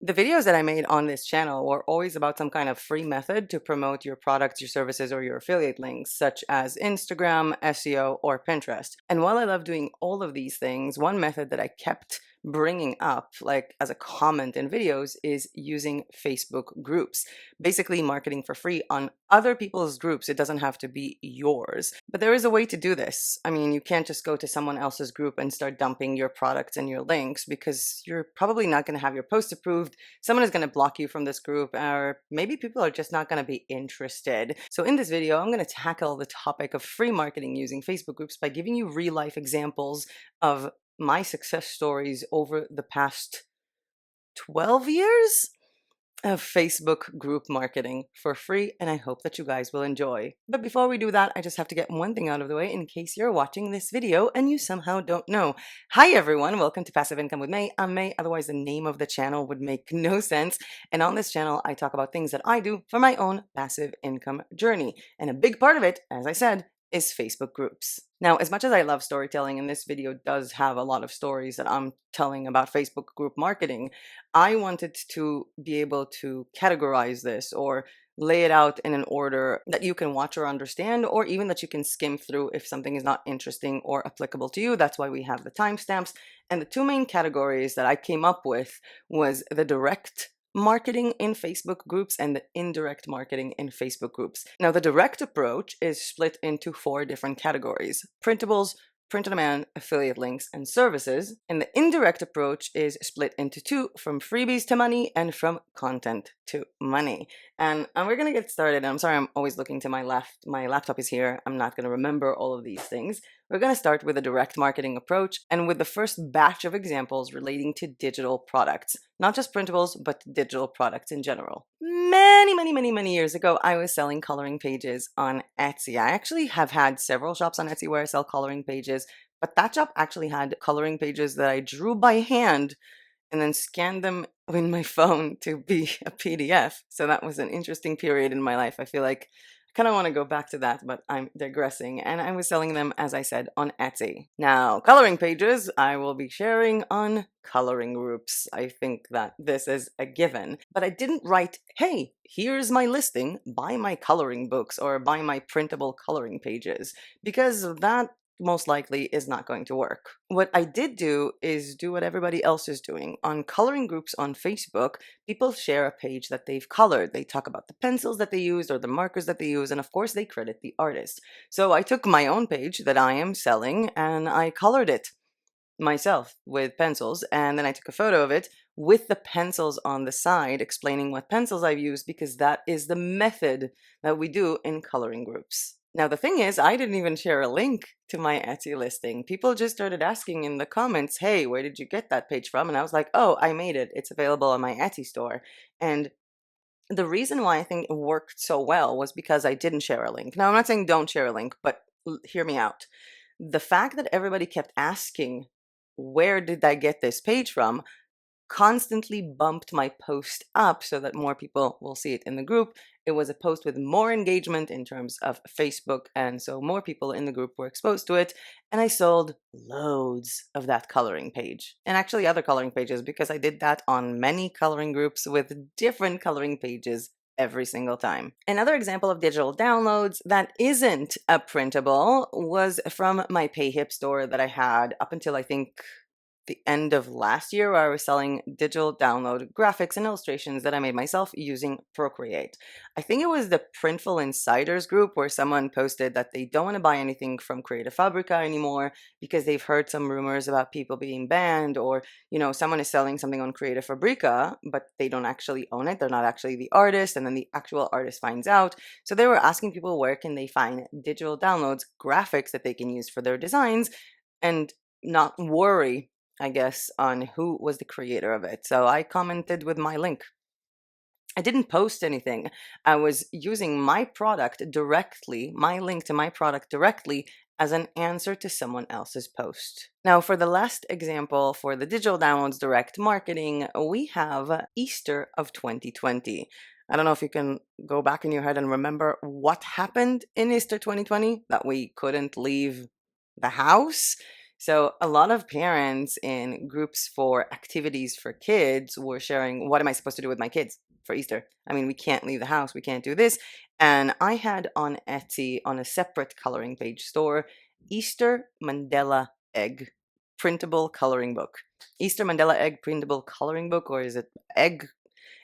The videos that I made on this channel were always about some kind of free method to promote your products, your services, or your affiliate links, such as Instagram, SEO, or Pinterest. And while I love doing all of these things, one method that I kept bringing up, like as a comment in videos, is using Facebook groups. Basically, marketing for free on other people's groups. It doesn't have to be yours. But there is a way to do this. I mean, you can't just go to someone else's group and start dumping your products and your links because you're probably not going to have your post approved. Someone is going to block you from this group, or maybe people are just not going to be interested. So in this video, I'm going to tackle the topic of free marketing using Facebook groups by giving you real life examples of my success stories over the past 12 years of Facebook group marketing for free, and I hope that you guys will enjoy. But before we do that, I just have to get one thing out of the way in case you're watching this video and you somehow don't know. Hi everyone, welcome to Passive Income with May. I'm May, otherwise the name of the channel would make no sense. And on this channel, I talk about things that I do for my own passive income journey. And a big part of it, as I said, is Facebook groups. Now, as much as I love storytelling, and this video does have a lot of stories that I'm telling about Facebook group marketing, I wanted to be able to categorize this or lay it out in an order that you can watch or understand, or even that you can skim through if something is not interesting or applicable to you. That's why we have the timestamps. And the two main categories that I came up with was the direct marketing in Facebook groups and the indirect marketing in Facebook groups. Now, the direct approach is split into four different categories: printables, print-on-demand, affiliate links, and services. And the indirect approach is split into two: from freebies to money and from content to money. And we're going to get started. I'm sorry, I'm always looking to my left. My laptop is here. I'm not going to remember all of these things. We're going to start with a direct marketing approach and with the first batch of examples relating to digital products, not just printables, but digital products in general. Many years ago, I was selling coloring pages on Etsy. I actually have had several shops on Etsy where I sell coloring pages, but that shop actually had coloring pages that I drew by hand and then scanned them with my phone to be a PDF. So that was an interesting period in my life. I feel like I kind of want to go back to that, but I'm digressing. And I was selling them, as I said, on Etsy. Now, coloring pages, I will be sharing on coloring groups. I think that this is a given. But I didn't write, hey, here's my listing, buy my coloring books or buy my printable coloring pages, because that most likely is not going to work. What I did do is do what everybody else is doing. On coloring groups on Facebook, people share a page that they've colored. They talk about the pencils that they used or the markers that they use, and of course they credit the artist. So I took my own page that I am selling and I colored it myself with pencils, and then I took a photo of it with the pencils on the side, explaining what pencils I've used, because that is the method that we do in coloring groups. Now, the thing is, I didn't even share a link to my Etsy listing. People just started asking in the comments, hey, where did you get that page from? And I was like, oh, I made it. It's available on my Etsy store. And the reason why I think it worked so well was because I didn't share a link. Now, I'm not saying don't share a link, but hear me out. The fact that everybody kept asking, where did I get this page from, constantly bumped my post up so that more people will see it in the group. It was a post with more engagement in terms of Facebook, and so more people in the group were exposed to it, and I sold loads of that coloring page. And actually other coloring pages, because I did that on many coloring groups with different coloring pages every single time. Another example of digital downloads that isn't a printable was from my PayHip store that I had up until I think the end of last year, where I was selling digital download graphics and illustrations that I made myself using Procreate. I think it was the Printful Insiders group where someone posted that they don't want to buy anything from Creative Fabrica anymore because they've heard some rumors about people being banned, or, someone is selling something on Creative Fabrica, but they don't actually own it. They're not actually the artist, and then the actual artist finds out. So they were asking people where can they find digital downloads, graphics that they can use for their designs and not worry, I guess, on who was the creator of it. So I commented with my link. I didn't post anything. I was using my product directly, my link to my product directly, as an answer to someone else's post. Now, for the last example, for the digital downloads direct marketing, we have Easter of 2020. I don't know if you can go back in your head and remember what happened in Easter 2020, that we couldn't leave the house. So a lot of parents in groups for activities for kids were sharing, what am I supposed to do with my kids for Easter? I mean, we can't leave the house, we can't do this. And I had on Etsy, on a separate coloring page store, Easter Mandela Egg printable coloring book. Easter Mandela Egg printable coloring book, or is it egg?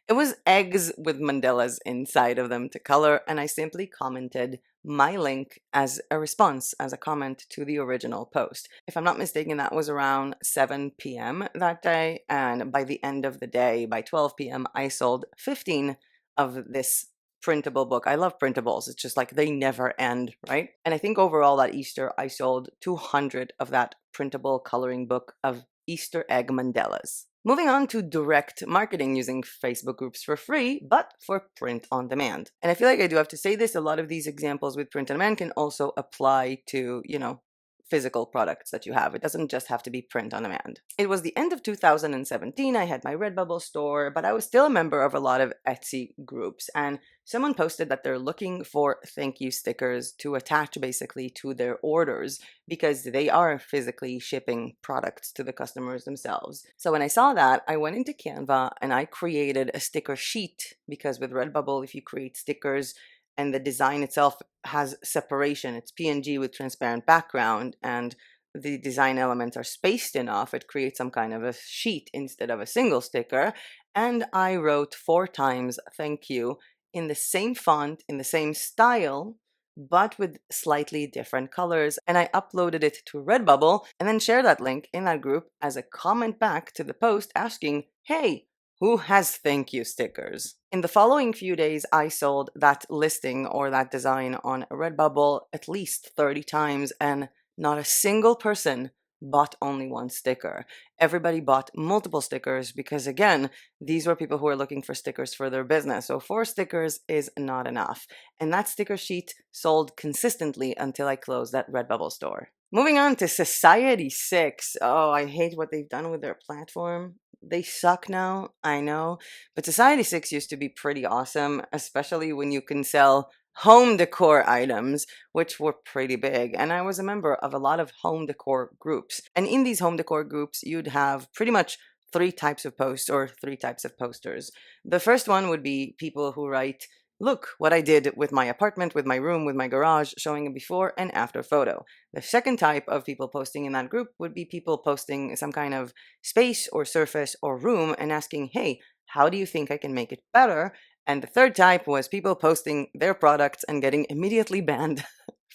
It was eggs with mandalas inside of them to color, and I simply commented my link as a response, as a comment to the original post. If I'm not mistaken, that was around 7 p.m. that day, and by the end of the day, by 12 p.m., I sold 15 of this printable book. I love printables. It's just like they never end, right? And I think overall that Easter, I sold 200 of that printable coloring book of Easter egg mandalas. Moving on to direct marketing using Facebook groups for free, but for print on demand. And I feel like I do have to say this, a lot of these examples with print on demand can also apply to, physical products that you have. It doesn't just have to be print on demand. It was the end of 2017. I had my Redbubble store, but I was still a member of a lot of Etsy groups. And someone posted that they're looking for thank you stickers to attach basically to their orders because they are physically shipping products to the customers themselves. So when I saw that, I went into Canva and I created a sticker sheet because with Redbubble, if you create stickers, and the design itself has separation. It's PNG with transparent background, and the design elements are spaced enough. It creates some kind of a sheet instead of a single sticker. And I wrote 4 times thank you in the same font, in the same style, but with slightly different colors. And I uploaded it to Redbubble and then shared that link in that group as a comment back to the post asking, hey, who has thank you stickers? In the following few days, I sold that listing or that design on Redbubble at least 30 times, and not a single person bought only 1 sticker. Everybody bought multiple stickers because, again, these were people who were looking for stickers for their business. So 4 stickers is not enough. And that sticker sheet sold consistently until I closed that Redbubble store. Moving on to Society 6. Oh, I hate what they've done with their platform. They suck now, I know, but Society 6 used to be pretty awesome, especially when you can sell home decor items, which were pretty big. And I was a member of a lot of home decor groups. And in these home decor groups, you'd have pretty much 3 types of posts or 3 types of posters. The first one would be people who write, look what I did with my apartment, with my room, with my garage, showing a before and after photo. The second type of people posting in that group would be people posting some kind of space or surface or room and asking, hey, how do you think I can make it better? And the third type was people posting their products and getting immediately banned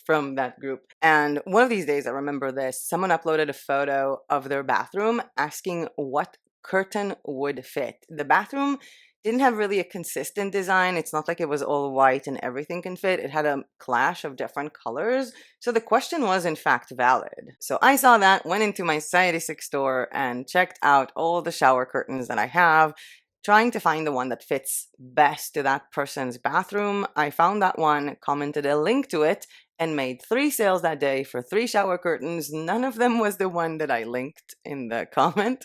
from that group. And one of these days, I remember this, someone uploaded a photo of their bathroom asking what curtain would fit. The bathroom didn't have really a consistent design. It's not like it was all white and everything can fit. It had a clash of different colors. So the question was in fact valid. So I saw that, went into my Society 6 store and checked out all the shower curtains that I have, trying to find the one that fits best to that person's bathroom. I found that one, commented a link to it, and made 3 sales that day for 3 shower curtains. None of them was the one that I linked in the comment,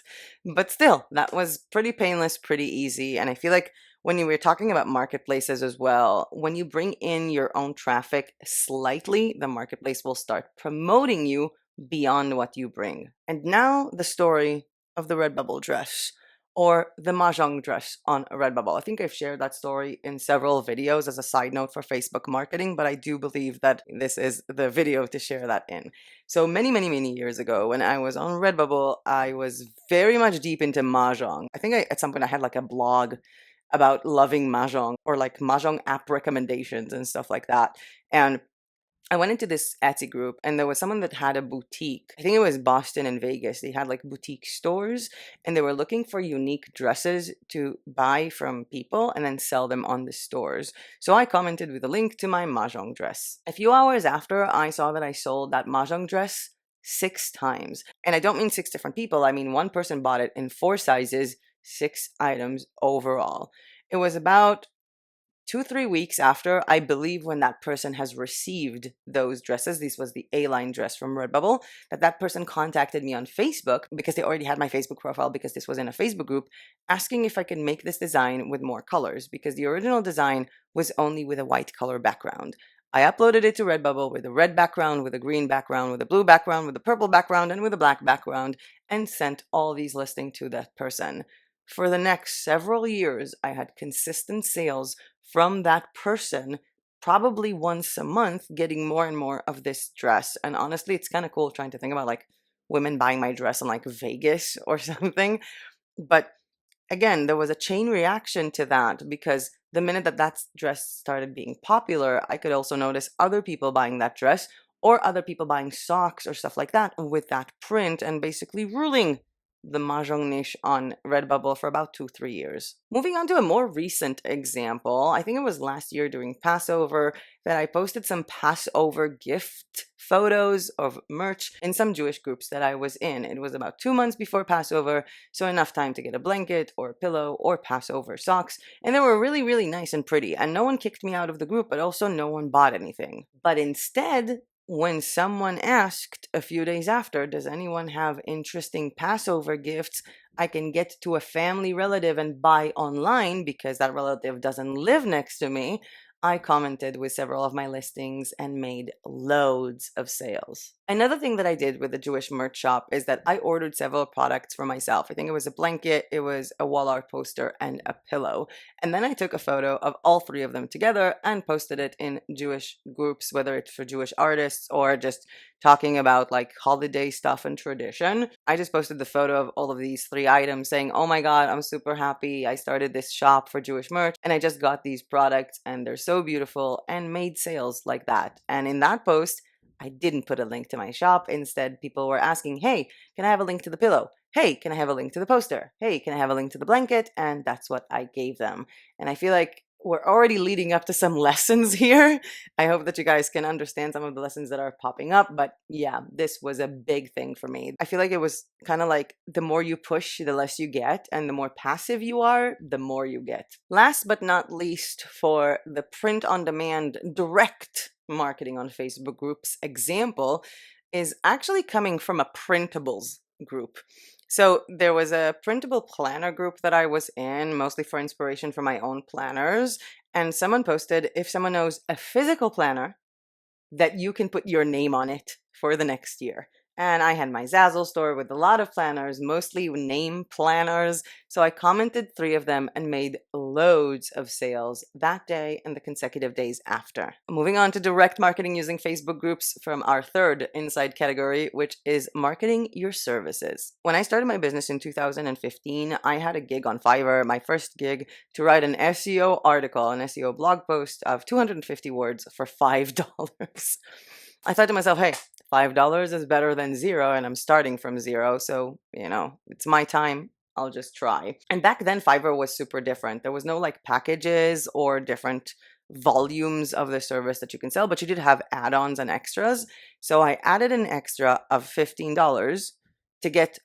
but still, that was pretty painless, pretty easy. And I feel like when you were talking about marketplaces as well, when you bring in your own traffic slightly, the marketplace will start promoting you beyond what you bring. And now the story of the Redbubble dress, or the mahjong dress on Redbubble. I think I've shared that story in several videos as a side note for Facebook marketing, but I do believe that this is the video to share that in. So many years ago, when I was on Redbubble, I was very much deep into mahjong. I think at some point I had like a blog about loving mahjong, or like mahjong app recommendations and stuff like that. And I went into this Etsy group and there was someone that had a boutique. I think it was Boston and Vegas. They had like boutique stores and they were looking for unique dresses to buy from people and then sell them on the stores. So I commented with a link to my mahjong dress. A few hours after, I saw that I sold that mahjong dress 6 times. And I don't mean 6 different people. I mean one person bought it in 4 sizes, 6 items overall. It was about 2-3 weeks after, I believe, when that person has received those dresses, this was the Aline Dress from Redbubble, that person contacted me on Facebook because they already had my Facebook profile, because this was in a Facebook group, asking if I could make this design with more colors, because the original design was only with a white color background. I uploaded it to Redbubble with a red background, with a green background, with a blue background, with a purple background, and with a black background, and sent all these listings to that person. For the next several years, I had consistent sales from that person, probably once a month, getting more and more of this dress. And honestly, it's kind of cool trying to think about like women buying my dress in like Vegas or something. But again, there was a chain reaction to that, because the minute that that dress started being popular, I could also notice other people buying that dress, or other people buying socks or stuff like that with that print, and basically ruling the mahjong niche on Redbubble for about 2-3 years. Moving on to a more recent example, I think it was last year during Passover that I posted some Passover gift photos of merch in some Jewish groups that I was in. It was about 2 months before Passover, so enough time to get a blanket or a pillow or Passover socks, and they were really, really nice and pretty, and no one kicked me out of the group, but also no one bought anything. But instead, when someone asked a few days after, does anyone have interesting Passover gifts I can get to a family relative and buy online because that relative doesn't live next to me, I commented with several of my listings and made loads of sales. Another thing that I did with the Jewish merch shop is that I ordered several products for myself. I think it was a blanket, it was a wall art poster, and a pillow. And then I took a photo of all three of them together and posted it in Jewish groups, whether it's for Jewish artists or just talking about like holiday stuff and tradition. I just posted the photo of all of these three items saying, oh my God, I'm super happy. I started this shop for Jewish merch and I just got these products and they're so beautiful, and made sales like that. And in that post, I didn't put a link to my shop. Instead, people were asking, hey, can I have a link to the pillow? Hey, can I have a link to the poster? Hey, can I have a link to the blanket? And that's what I gave them. And I feel like we're already leading up to some lessons here. I hope that you guys can understand some of the lessons that are popping up. But yeah, this was a big thing for me. I feel like it was kind of like the more you push, the less you get. And the more passive you are, the more you get. Last but not least, for the print on demand direct marketing on Facebook groups example, is actually coming from a printables group. So there was a printable planner group that I was in, mostly for inspiration for my own planners. And someone posted, if someone knows a physical planner that you can put your name on it for the next year. And I had my Zazzle store with a lot of planners, mostly name planners. So I commented 3 of them and made loads of sales that day and the consecutive days after. Moving on to direct marketing using Facebook groups from our third inside category, which is marketing your services. When I started my business in 2015, I had a gig on Fiverr, my first gig, to write an SEO article, an SEO blog post of 250 words for $5. I thought to myself, hey, $5 is better than zero, and I'm starting from zero. So, it's my time. I'll just try. And back then, Fiverr was super different. There was no like packages or different volumes of the service that you can sell, but you did have add-ons and extras. So I added an extra of $15 to get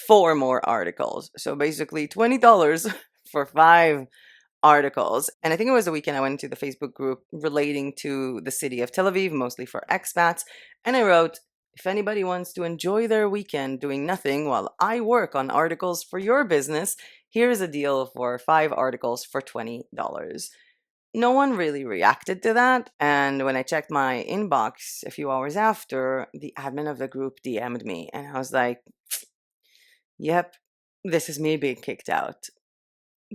4 more articles. So basically $20 for 5 articles. And I think it was the weekend I went into the Facebook group relating to the city of Tel Aviv, mostly for expats. And I wrote, if anybody wants to enjoy their weekend doing nothing while I work on articles for your business, here's a deal for 5 articles for $20. No one really reacted to that. And when I checked my inbox a few hours after, the admin of the group DM'd me. And I was like, yep, this is me being kicked out.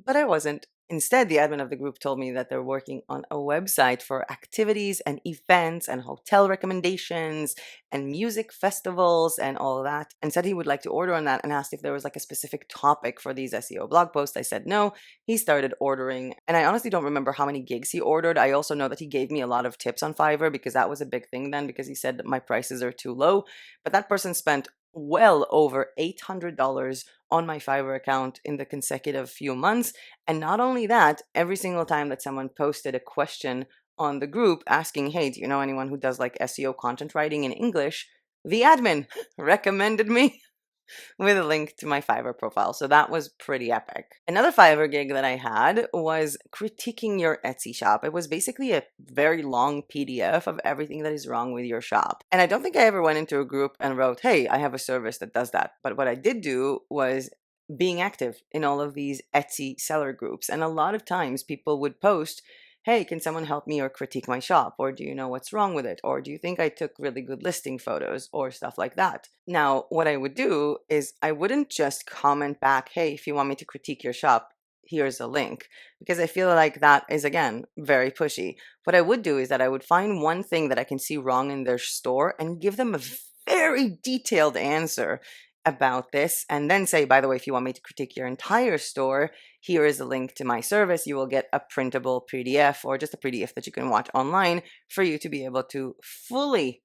But I wasn't. Instead, the admin of the group told me that they're working on a website for activities and events and hotel recommendations and music festivals and all of that, and said he would like to order on that, and asked if there was like a specific topic for these SEO blog posts. I said no. He started ordering, and I honestly don't remember how many gigs he ordered. I also know that he gave me a lot of tips on Fiverr because that was a big thing then, because he said that my prices are too low. But that person spent well over $800 on my Fiverr account in the consecutive few months. And not only that, every single time that someone posted a question on the group asking, hey, do you know anyone who does like SEO content writing in English? The admin recommended me with a link to my Fiverr profile. So that was pretty epic. Another Fiverr gig that I had was critiquing your Etsy shop. It was basically a very long PDF of everything that is wrong with your shop. And I don't think I ever went into a group and wrote, hey, I have a service that does that. But what I did do was being active in all of these Etsy seller groups. And a lot of times people would post, hey, can someone help me or critique my shop? Or do you know what's wrong with it? Or do you think I took really good listing photos or stuff like that? Now, what I would do is I wouldn't just comment back, hey, if you want me to critique your shop, here's a link, because I feel like that is, again, very pushy. What I would do is that I would find one thing that I can see wrong in their store and give them a very detailed answer about this, and then say, by the way, if you want me to critique your entire store, here is a link to my service. You will get a printable PDF or just a PDF that you can watch online for you to be able to fully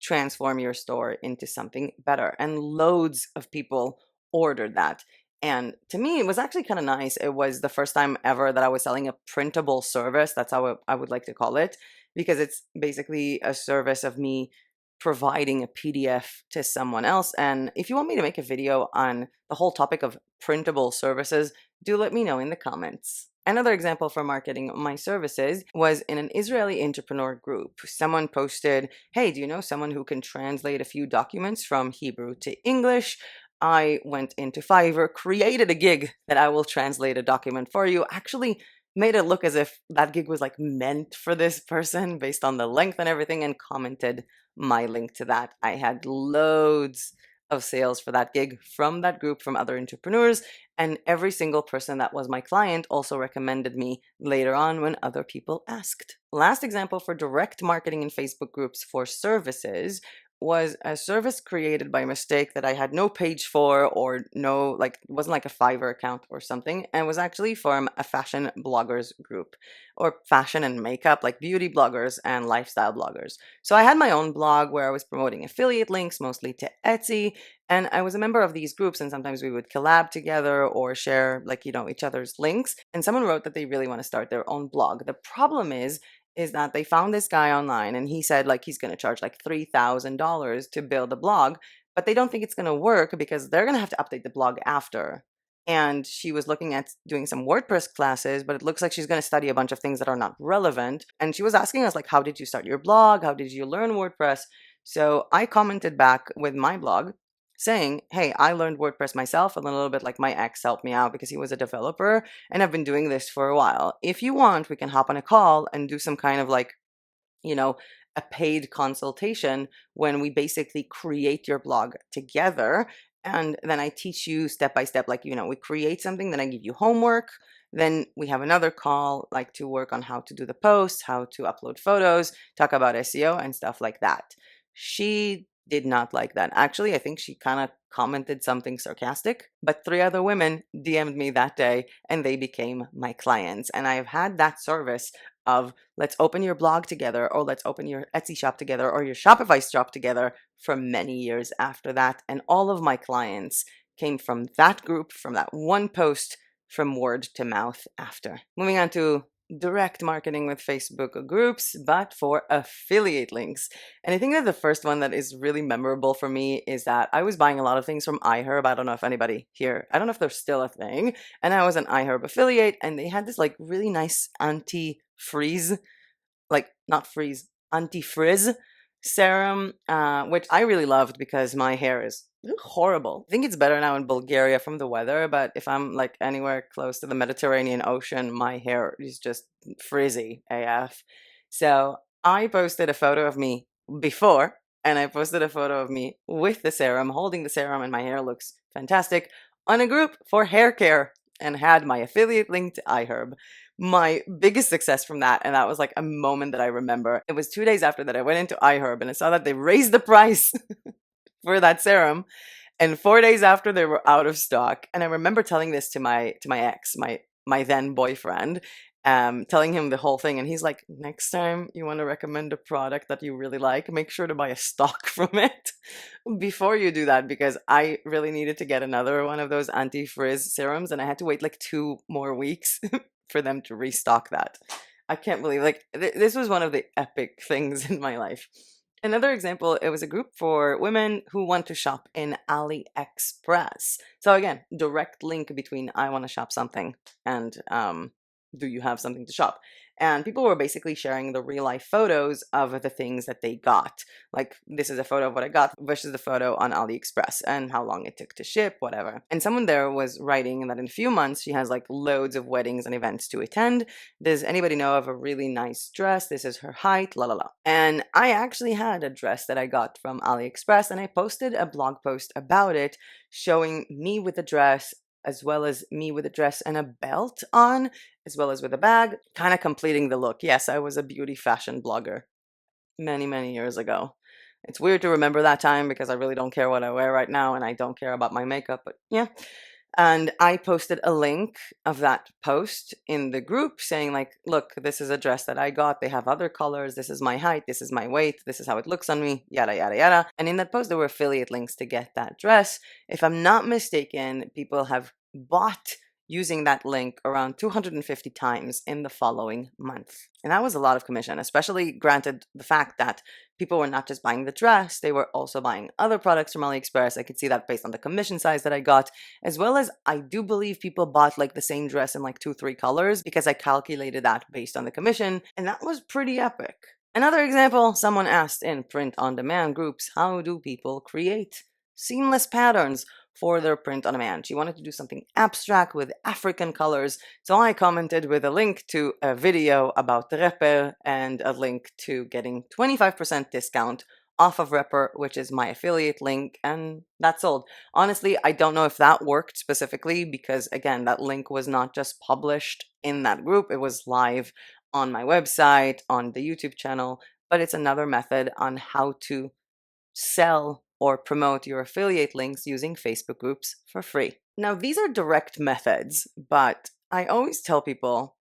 transform your store into something better. And loads of people ordered that. And to me, it was actually kind of nice. It was the first time ever that I was selling a printable service. That's how I would like to call it, because it's basically a service of me providing a PDF to someone else. And if you want me to make a video on the whole topic of printable services, do let me know in the comments. Another example for marketing my services was in an Israeli entrepreneur group. Someone posted, hey, do you know someone who can translate a few documents from Hebrew to English? I went into Fiverr, created a gig that I will translate a document for you. Actually, made it look as if that gig was like meant for this person based on the length and everything, and commented my link to that. I had loads of sales for that gig from that group, from other entrepreneurs, and every single person that was my client also recommended me later on when other people asked. Last example for direct marketing in Facebook groups for services was a service created by mistake that I had no page for, or no, like, it wasn't like a Fiverr account or something, and was actually from a fashion bloggers group, or fashion and makeup, like beauty bloggers and lifestyle bloggers. So I had my own blog where I was promoting affiliate links, mostly to Etsy, and I was a member of these groups, and sometimes we would collab together or share, like, each other's links. And someone wrote that they really want to start their own blog. The problem is that they found this guy online, and he said like he's going to charge like $3,000 to build a blog, but they don't think it's going to work because they're going to have to update the blog after. And she was looking at doing some WordPress classes, but it looks like she's going to study a bunch of things that are not relevant. And she was asking us like, how did you start your blog? How did you learn WordPress? So I commented back with my blog saying, hey, I learned WordPress myself, and a little bit like my ex helped me out because he was a developer, and I've been doing this for a while. If you want, we can hop on a call and do some kind of like, you know, a paid consultation when we basically create your blog together. And then I teach you step by step, like, we create something, then I give you homework. Then we have another call, like to work on how to do the posts, how to upload photos, talk about SEO and stuff like that. She did not like that. Actually, I think she kind of commented something sarcastic, but 3 other women DM'd me that day and they became my clients. And I've had that service of let's open your blog together, or let's open your Etsy shop together, or your Shopify shop together for many years after that. And all of my clients came from that group, from that one post, from word to mouth after. Moving on to direct marketing with Facebook groups, but for affiliate links. And I think that the first one that is really memorable for me is that I was buying a lot of things from iHerb. I don't know if anybody here, I don't know if they're still a thing. And I was an iHerb affiliate, and they had this like really nice anti-freeze, like not freeze, anti-frizz serum, which I really loved because my hair is horrible. I think it's better now in Bulgaria from the weather, but if I'm like anywhere close to the Mediterranean Ocean, my hair is just frizzy AF. So I posted a photo of me before, and I posted a photo of me with the serum, holding the serum, and my hair looks fantastic, on a group for hair care, and had my affiliate link to iHerb. My biggest success from that, and that was like a moment that I remember, it was 2 days after that I went into iHerb and I saw that they raised the price for that serum, and 4 days after they were out of stock. And I remember telling this to my ex, my then boyfriend, telling him the whole thing, and he's like, next time you want to recommend a product that you really like, make sure to buy a stock from it before you do that, because I really needed to get another one of those anti-frizz serums, and I had to wait like 2 more weeks for them to restock that. I can't believe, like, this was one of the epic things in my life. Another example, it was a group for women who want to shop in AliExpress. So again, direct link between I want to shop something and do you have something to shop? And people were basically sharing the real life photos of the things that they got. Like, this is a photo of what I got versus the photo on AliExpress and how long it took to ship, whatever. And someone there was writing that in a few months she has like loads of weddings and events to attend. Does anybody know of a really nice dress? This is her height, la la la. And I actually had a dress that I got from AliExpress, and I posted a blog post about it showing me with the dress, as well as me with a dress and a belt on, as well as with a bag, kind of completing the look. Yes, I was a beauty fashion blogger many, many years ago. It's weird to remember that time because I really don't care what I wear right now and I don't care about my makeup, but yeah. And I posted a link of that post in the group saying, like, look, this is a dress that I got. They have other colors. This is my height. This is my weight. This is how it looks on me, yada, yada, yada. And in that post, there were affiliate links to get that dress. If I'm not mistaken, people have bought using that link around 250 times in the following month. And that was a lot of commission, especially granted the fact that people were not just buying the dress, they were also buying other products from AliExpress. I could see that based on the commission size that I got, as well as I do believe people bought like the same dress in like 2-3 colors because I calculated that based on the commission, and that was pretty epic. Another example, someone asked in print on demand groups, how do people create seamless patterns for their print on demand? She wanted to do something abstract with African colors, so I commented with a link to a video about Reper and a link to getting 25% discount off of Reper, which is my affiliate link, and that sold. Honestly, I don't know if that worked specifically because, again, that link was not just published in that group, it was live on my website, on the YouTube channel, but it's another method on how to sell or promote your affiliate links using Facebook groups for free. Now, these are direct methods, but I always tell people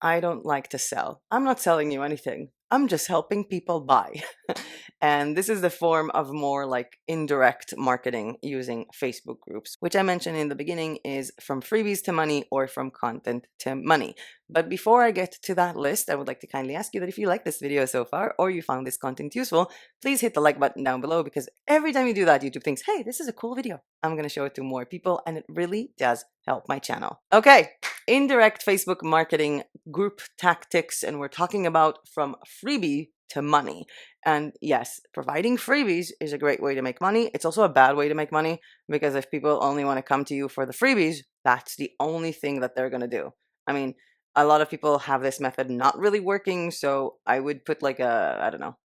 I don't like to sell. I'm not selling you anything. I'm just helping people buy. And this is the form of more like indirect marketing using Facebook groups, which I mentioned in the beginning is from freebies to money or from content to money. But before I get to that list, I would like to kindly ask you that if you like this video so far or you found this content useful, please hit the like button down below, because every time you do that, YouTube thinks, hey, this is a cool video. I'm going to show it to more people, and it really does help my channel. Okay, indirect Facebook marketing group tactics, and we're talking about from freebie to money. And yes, providing freebies is a great way to make money. It's also a bad way to make money, because if people only want to come to you for the freebies, that's the only thing that they're going to do. I mean, a lot of people have this method not really working, so I would put like a, I don't know,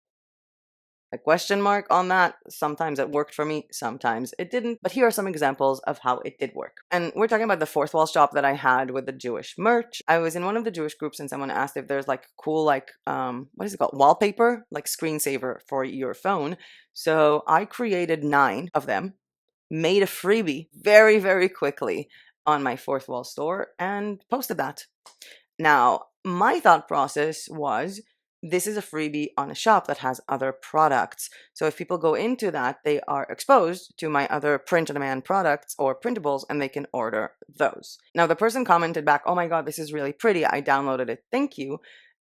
a question mark on that. Sometimes it worked for me, sometimes it didn't. But here are some examples of how it did work. And we're talking about the Fourthwall shop that I had with the Jewish merch. I was in one of the Jewish groups and someone asked if there's like cool, like, what is it called? Wallpaper, like screensaver for your phone. So I created 9 of them, made a freebie very, very quickly on my Fourthwall store and posted that. Now, my thought process was, this is a freebie on a shop that has other products. So if people go into that, they are exposed to my other print-on-demand products or printables, and they can order those. Now, the person commented back, oh my God, this is really pretty. I downloaded it. Thank you.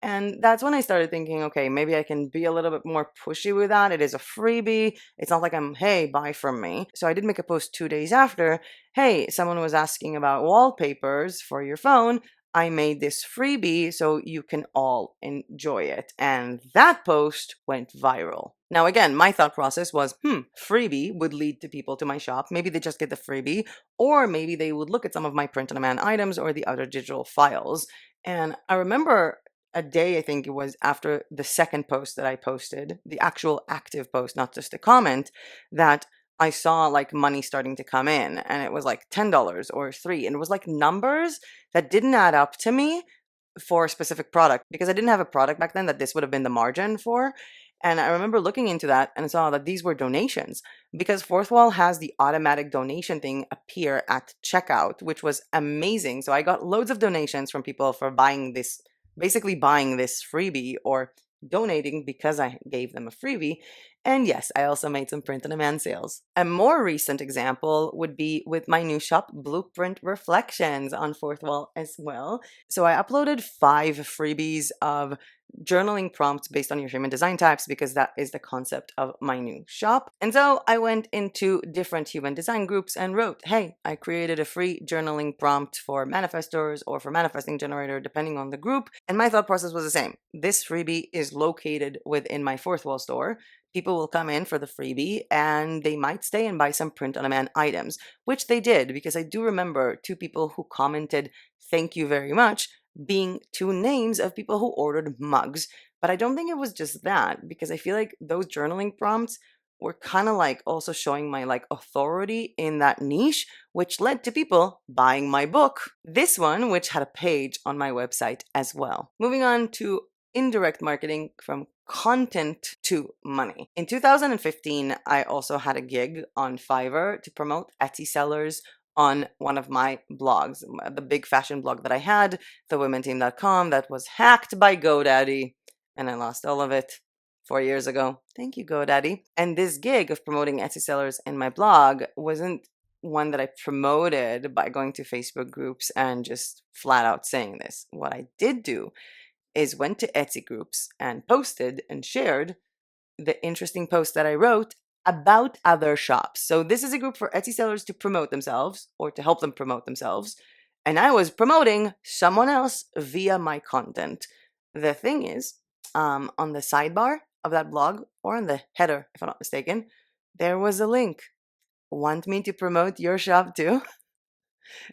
And that's when I started thinking, okay, maybe I can be a little bit more pushy with that. It is a freebie. It's not like I'm, hey, buy from me. So I did make a post 2 days after. Hey, someone was asking about wallpapers for your phone. I made this freebie so you can all enjoy it. And that post went viral. Now, again, my thought process was, freebie would lead to people to my shop. Maybe they just get the freebie, or maybe they would look at some of my print-on-demand items or the other digital files. And I remember a day, I think it was after the second post that I posted, the actual active post, not just a comment, that I saw like money starting to come in, and it was like $10 or $3, and it was like numbers that didn't add up to me for a specific product, because I didn't have a product back then that this would have been the margin for. And I remember looking into that and saw that these were donations, because Fourthwall has the automatic donation thing appear at checkout, which was amazing. So I got loads of donations from people for buying this, basically buying this freebie or donating because I gave them a freebie. And yes, I also made some print-on-demand sales. A more recent example would be with my new shop, Blueprint Reflections, on Fourthwall as well. So I uploaded 5 freebies of journaling prompts based on your human design types because that is the concept of my new shop. And so I went into different human design groups and wrote, hey, I created a free journaling prompt for manifestors or for manifesting generator, depending on the group. And my thought process was the same. This freebie is located within my Fourthwall store. People will come in for the freebie and they might stay and buy some print-on-demand items, which they did because I do remember 2 people who commented, thank you very much, being 2 names of people who ordered mugs. But I don't think it was just that, because I feel like those journaling prompts were kind of like also showing my like authority in that niche, which led to people buying my book. This one, which had a page on my website as well. Moving on to indirect marketing from content to money. In 2015, I also had a gig on Fiverr to promote Etsy sellers on one of my blogs, the big fashion blog that I had, thewomenteam.com, that was hacked by GoDaddy, and I lost all of it 4 years ago. Thank you, GoDaddy. And this gig of promoting Etsy sellers in my blog wasn't one that I promoted by going to Facebook groups and just flat out saying this. What I did do is went to Etsy groups and posted and shared the interesting post that I wrote about other shops. So this is a group for Etsy sellers to promote themselves or to help them promote themselves. And I was promoting someone else via my content. The thing is, on the sidebar of that blog, or on the header, if I'm not mistaken, there was a link. Want me to promote your shop too?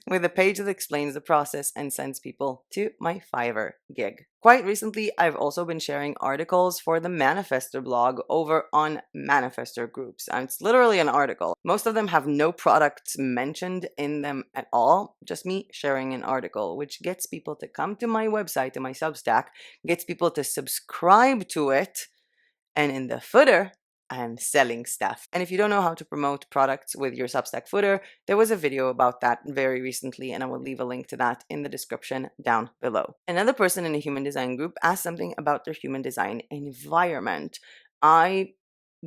With a page that explains the process and sends people to my Fiverr gig. Quite recently, I've also been sharing articles for the Manifestor blog over on Manifestor groups. And it's literally an article. Most of them have no products mentioned in them at all, just me sharing an article, which gets people to come to my website, to my Substack, gets people to subscribe to it, and in the footer, I'm selling stuff. And if you don't know how to promote products with your Substack footer, there was a video about that very recently, and I will leave a link to that in the description down below. Another person in a human design group asked something about their human design environment. I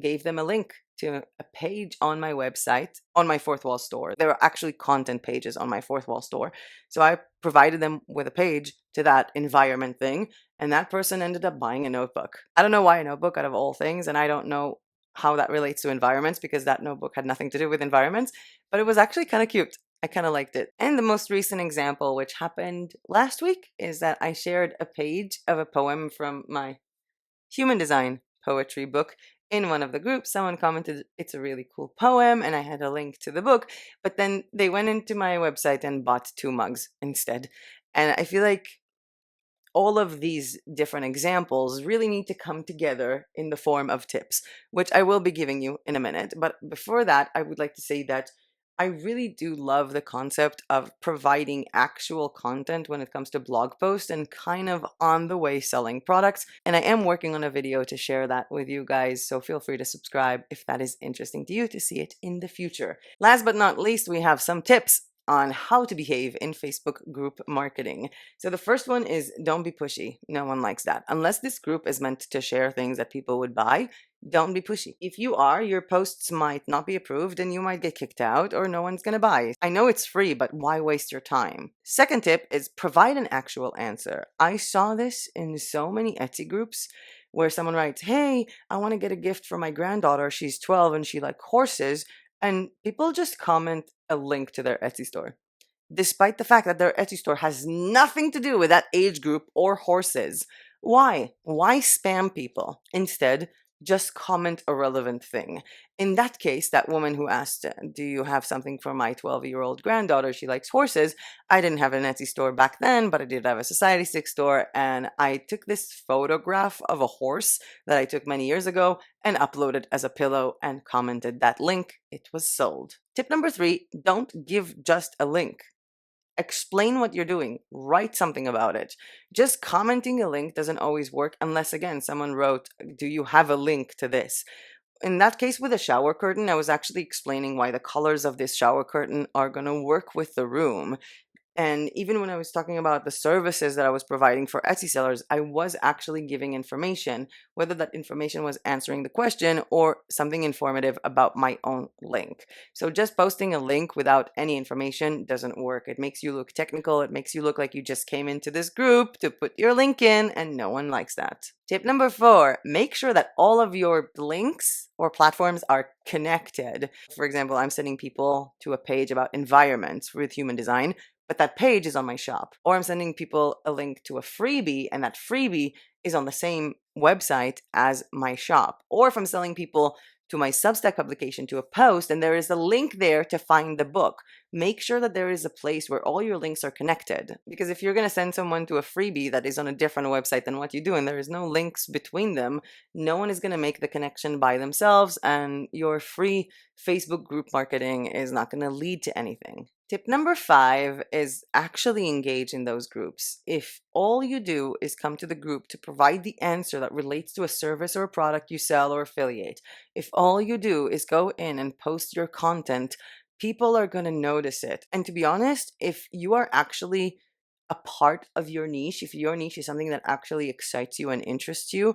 gave them a link to a page on my website, on my Fourthwall store. There are actually content pages on my Fourthwall store. So I provided them with a page to that environment thing, and that person ended up buying a notebook. I don't know why a notebook out of all things, and I don't know how that relates to environments because that notebook had nothing to do with environments, but it was actually kind of cute. I kind of liked it. And the most recent example, which happened last week, is that I shared a page of a poem from my human design poetry book in one of the groups. Someone commented, it's a really cool poem, and I had a link to the book, but then they went into my website and bought 2 mugs instead. And I feel like all of these different examples really need to come together in the form of tips, which I will be giving you in a minute. But before that, I would like to say that I really do love the concept of providing actual content when it comes to blog posts and kind of on the way selling products. And I am working on a video to share that with you guys, so feel free to subscribe if that is interesting to you to see it in the future. Last but not least, we have some tips on how to behave in Facebook group marketing. So the first one is don't be pushy. No one likes that. Unless this group is meant to share things that people would buy, don't be pushy. If you are, your posts might not be approved and you might get kicked out or no one's gonna buy. I know it's free, but why waste your time? Second tip is provide an actual answer. I saw this in so many Etsy groups where someone writes, hey, I want to get a gift for my granddaughter. She's 12 and she likes horses. And people just comment a link to their Etsy store, despite the fact that their Etsy store has nothing to do with that age group or horses. Why? Why spam people? Instead, just comment a relevant thing. In that case, that woman who asked, do you have something for my 12-year-old granddaughter? She likes horses. I didn't have an Etsy store back then, but I did have a Society6 store. And I took this photograph of a horse that I took many years ago and uploaded as a pillow and commented that link. It was sold. Tip number 3, don't give just a link. Explain what you're doing. Write something about it. Just commenting a link doesn't always work unless, again, someone wrote, do you have a link to this? In that case, with a shower curtain, I was actually explaining why the colors of this shower curtain are going to work with the room. And even when I was talking about the services that I was providing for Etsy sellers, I was actually giving information, whether that information was answering the question or something informative about my own link. So just posting a link without any information doesn't work. It makes you look technical. It makes you look like you just came into this group to put your link in, and no one likes that. Tip number 4, make sure that all of your links or platforms are connected. For example, I'm sending people to a page about environments with human design, but that page is on my shop. Or I'm sending people a link to a freebie, and that freebie is on the same website as my shop. Or if I'm selling people to my Substack publication to a post, and there is a link there to find the book, make sure that there is a place where all your links are connected. Because if you're going to send someone to a freebie that is on a different website than what you do, and there is no links between them, no one is going to make the connection by themselves, and your free Facebook group marketing is not going to lead to anything. Tip number 5 is actually engage in those groups. If all you do is come to the group to provide the answer that relates to a service or a product you sell or affiliate, if all you do is go in and post your content, people are going to notice it. And to be honest, if you are actually a part of your niche, if your niche is something that actually excites you and interests you,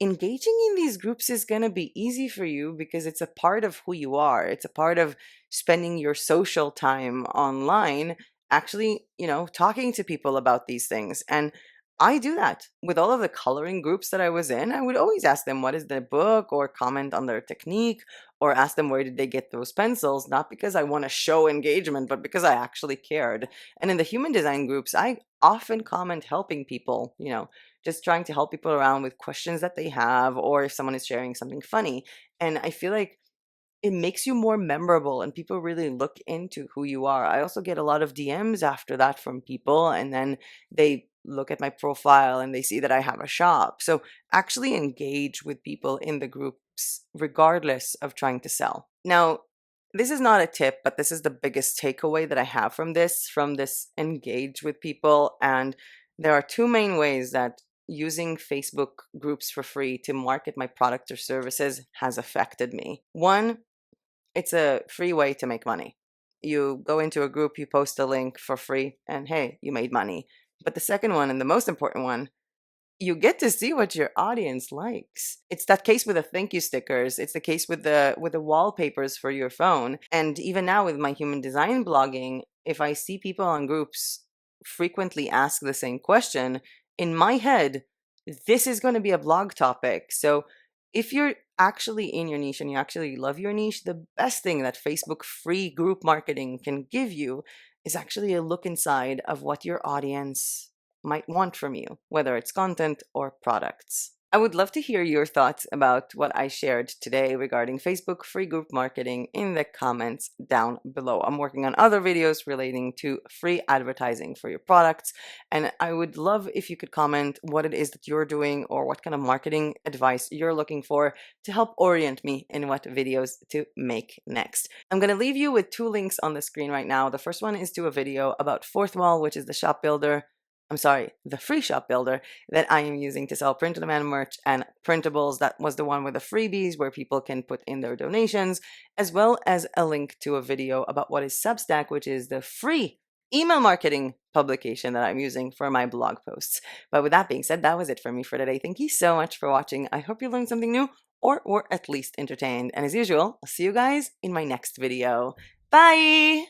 engaging in these groups is going to be easy for you because it's a part of who you are. It's a part of spending your social time online, actually, talking to people about these things. And I do that with all of the coloring groups that I was in. I would always ask them what is the book, or comment on their technique, or ask them where did they get those pencils, not because I want to show engagement, but because I actually cared. And in the human design groups, I often comment helping people, just trying to help people around with questions that they have, or if someone is sharing something funny. And I feel like it makes you more memorable and people really look into who you are. I also get a lot of DMs after that from people, and then they look at my profile and they see that I have a shop. So actually engage with people in the groups regardless of trying to sell. Now, this is not a tip, but this is the biggest takeaway that I have from this engage with people. And there are two main ways that using Facebook groups for free to market my products or services has affected me. One, it's a free way to make money. You go into a group, you post a link for free, and hey, you made money. But the second one, and the most important one, you get to see what your audience likes. It's that case with the thank you stickers. It's the case with the wallpapers for your phone. And even now with my human design blogging, if I see people on groups frequently ask the same question, in my head, this is going to be a blog topic. So if you're actually in your niche and you actually love your niche, the best thing that Facebook free group marketing can give you is actually a look inside of what your audience might want from you, whether it's content or products. I would love to hear your thoughts about what I shared today regarding Facebook free group marketing in the comments down below. I'm working on other videos relating to free advertising for your products, and I would love if you could comment what it is that you're doing or what kind of marketing advice you're looking for to help orient me in what videos to make next. I'm going to leave you with 2 links on the screen right now. The first one is to a video about Fourthwall, which is the shop builder. The free shop builder that I am using to sell print-on-demand merch and printables. That was the one with the freebies where people can put in their donations, as well as a link to a video about what is Substack, which is the free email marketing publication that I'm using for my blog posts. But with that being said, that was it for me for today. Thank you so much for watching. I hope you learned something new or were at least entertained. And as usual, I'll see you guys in my next video. Bye!